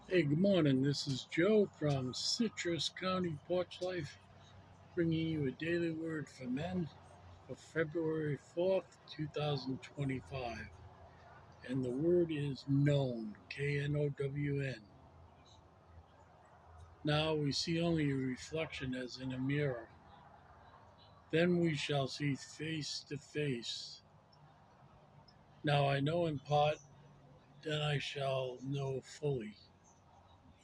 Hey, good morning. This is Joe from Citrus County Porch Life, bringing you a daily word for men for February 4th, 2025. And the word is known, Known. Now we see only a reflection as in a mirror. Then we shall see face to face. Now I know in part, then I shall know fully,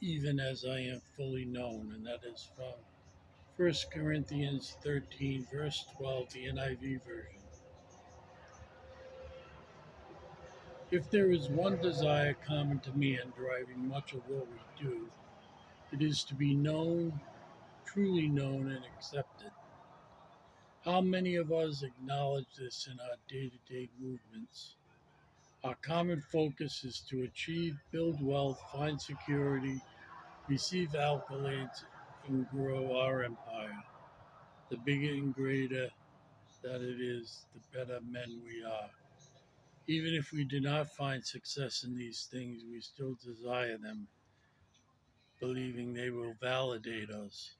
even as I am fully known. And that is from 1 Corinthians 13, verse 12, the NIV version. If there is one desire common to man driving much of what we do, it is to be known, truly known, and accepted. How many of us acknowledge this in our day to day movements? Our common focus is to achieve, build wealth, find security, receive accolades, and grow our empire. The bigger and greater that it is, the better men we are. Even if we do not find success in these things, we still desire them, believing they will validate us.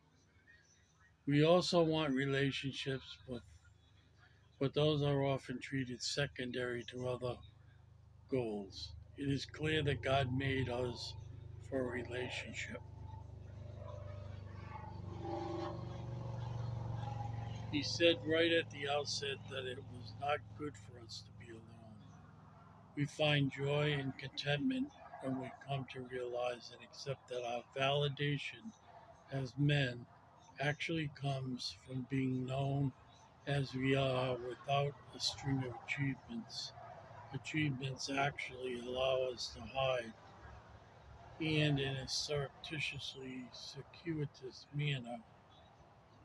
We also want relationships, but those are often treated secondary to other goals. It is clear that God made us for a relationship. He said right at the outset that it was not good for us to be alone. We find joy and contentment when we come to realize and accept that our validation as men actually comes from being known as we are without a string of achievements. Achievements actually allow us to hide, and in a surreptitiously circuitous manner,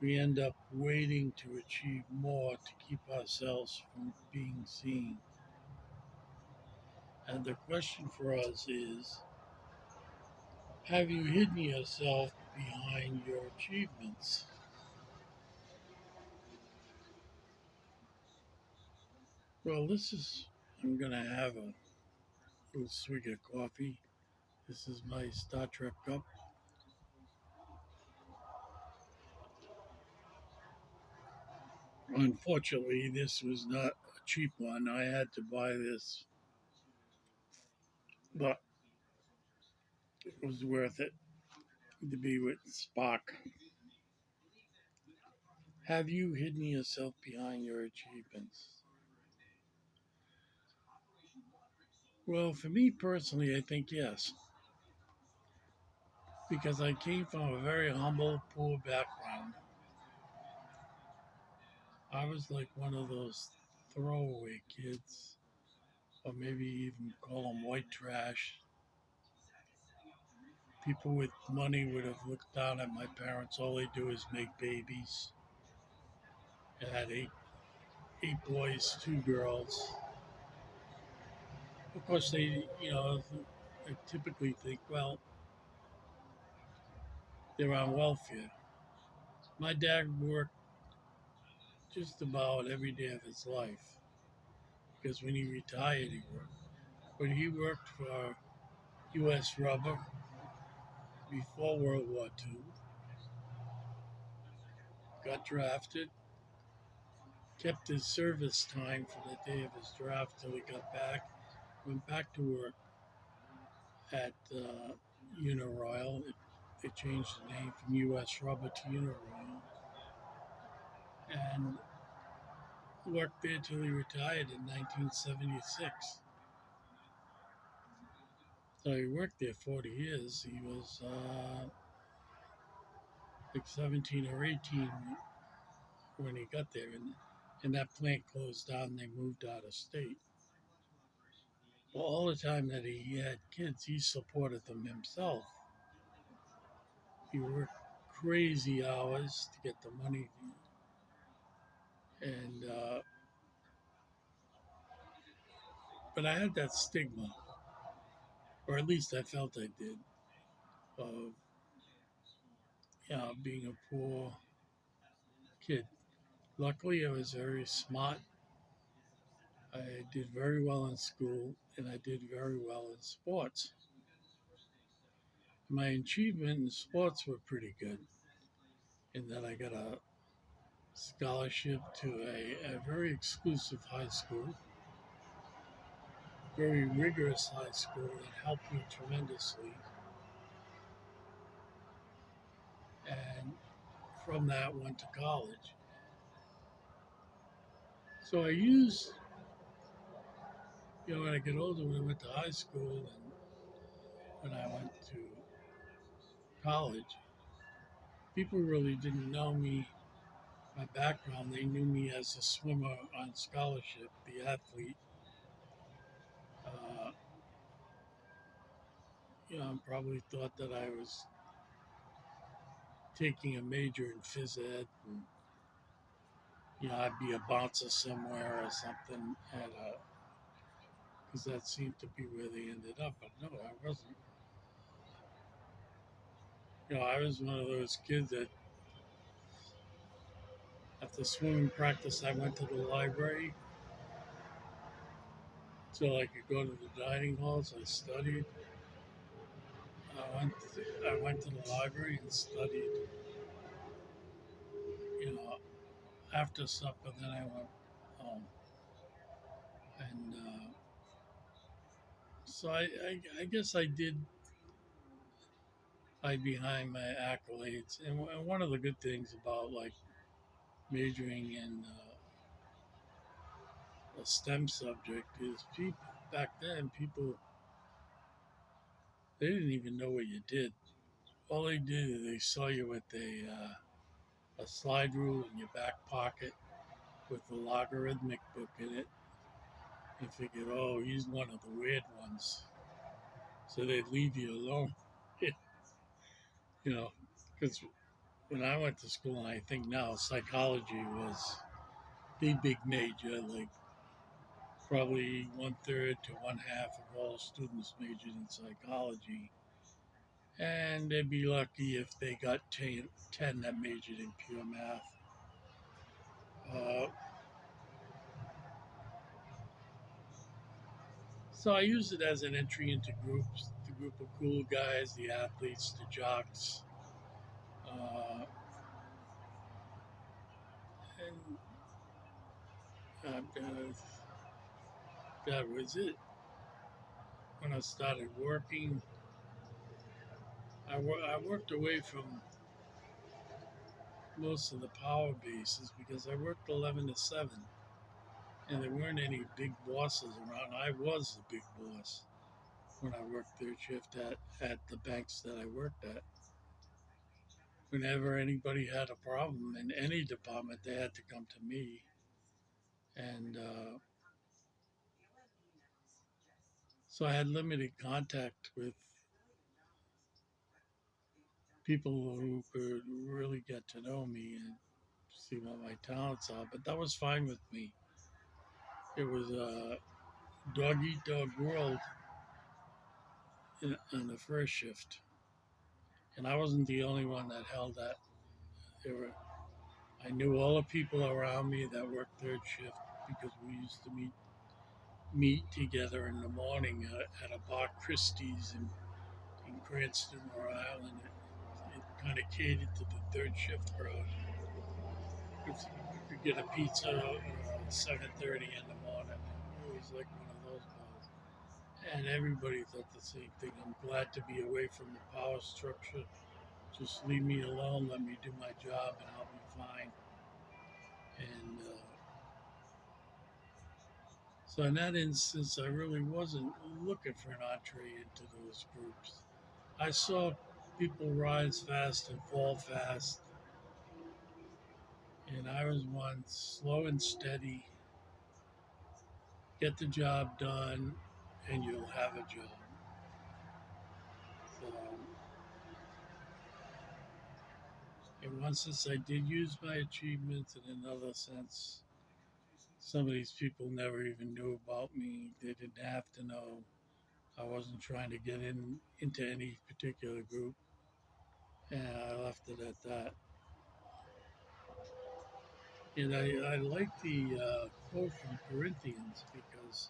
we end up waiting to achieve more to keep ourselves from being seen. And the question for us is, have you hidden yourself behind your achievements? Well, I'm going to have a little swig of coffee. This is my Star Trek cup. Unfortunately, this was not a cheap one. I had to buy this, but it was worth it to be with Spock. Have you hidden yourself behind your achievements? Well, for me personally, I think yes, because I came from a very humble, poor background. I was like one of those throwaway kids, or maybe even call them white trash. People with money would have looked down at my parents. All they do is make babies. I had eight boys, two girls. Of course, I typically think, well, they're on welfare. My dad worked just about every day of his life because when he retired, he worked. But he worked for U.S. Rubber before World War II, got drafted, kept his service time for the day of his draft till he got back, went back to work at Uniroyal. They changed the name from U.S. Rubber to Uniroyal, and worked there till he retired in 1976. So he worked there 40 years. He was like 17 or 18 when he got there, and that plant closed down. And they moved out of state. Well, all the time that he had kids, he supported them himself. He worked crazy hours to get the money, and but I had that stigma, or at least I felt I did, of being a poor kid. Luckily, I was very smart. I did very well in school, and I did very well in sports. My achievement in sports were pretty good in that I got a scholarship to a very exclusive high school, very rigorous high school that helped me tremendously. And from that went to college. So I used, when I get older, when I went to high school and when I went to college, people really didn't know me, my background. They knew me as a swimmer on scholarship, the athlete. Uh, probably thought that I was taking a major in phys ed, and I'd be a bouncer somewhere or something, at because that seemed to be where they ended up. But no, I wasn't. I was one of those kids that after swimming practice, I went to the library so I could go to the dining halls. I studied. I went to the library and studied. You know, After supper, then I went home, and so I guess I did hide behind my accolades. And one of the good things about like majoring in a STEM subject is people back then people they didn't even know what you did. All they did is they saw you with a slide rule in your back pocket with the logarithmic book in it and figured, oh, he's one of the weird ones. So they'd leave you alone. you know, because when I went to school, and I think now psychology was the big major, like probably 1/3 to 1/2 of all students majored in psychology. And they'd be lucky if they got 10 that majored in pure math. Uh, so I used it as an entry into groups, the group of cool guys, the athletes, the jocks. Uh, and that was it. When I started working, I worked away from most of the power bases because I worked 11 to 7 and there weren't any big bosses around. I was the big boss when I worked third shift at the banks that I worked at. Whenever anybody had a problem in any department, they had to come to me. And so I had limited contact with people who could really get to know me and see what my talents are. But that was fine with me. It was a dog eat dog world in the first shift. And I wasn't the only one that held that. There were, I knew all the people around me that worked third shift because we used to meet together in the morning at a bar Christie's in Cranston, Rhode Island. It kind of catered to the third shift crowd. You could get a pizza at 7:30 in the morning. It was like one of those bars. And everybody thought the same thing. I'm glad to be away from the power structure. Just leave me alone, let me do my job, and I'll be fine. And so, in that instance, I really wasn't looking for an entree into those groups. I saw people rise fast and fall fast, and I was one slow and steady, get the job done, and you'll have a job. So, in one sense, I did use my achievements, in another sense, some of these people never even knew about me. They didn't have to know. I wasn't trying to get into any particular group, and I left it at that. And I like the quote from Corinthians because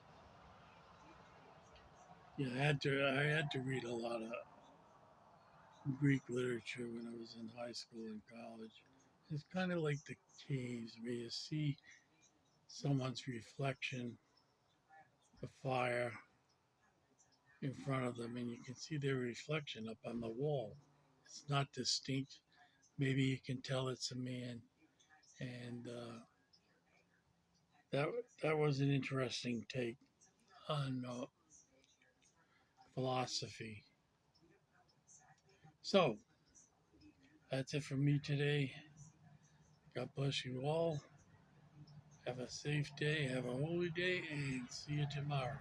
I had to read a lot of Greek literature when I was in high school and college. It's kind of like the caves where you see someone's reflection, the fire in front of them, and you can see their reflection up on the wall. It's not distinct. Maybe you can tell it's a man, and that that was an interesting take on philosophy. So that's it for me today. God bless you all. Have a safe day, have a holy day, and see you tomorrow.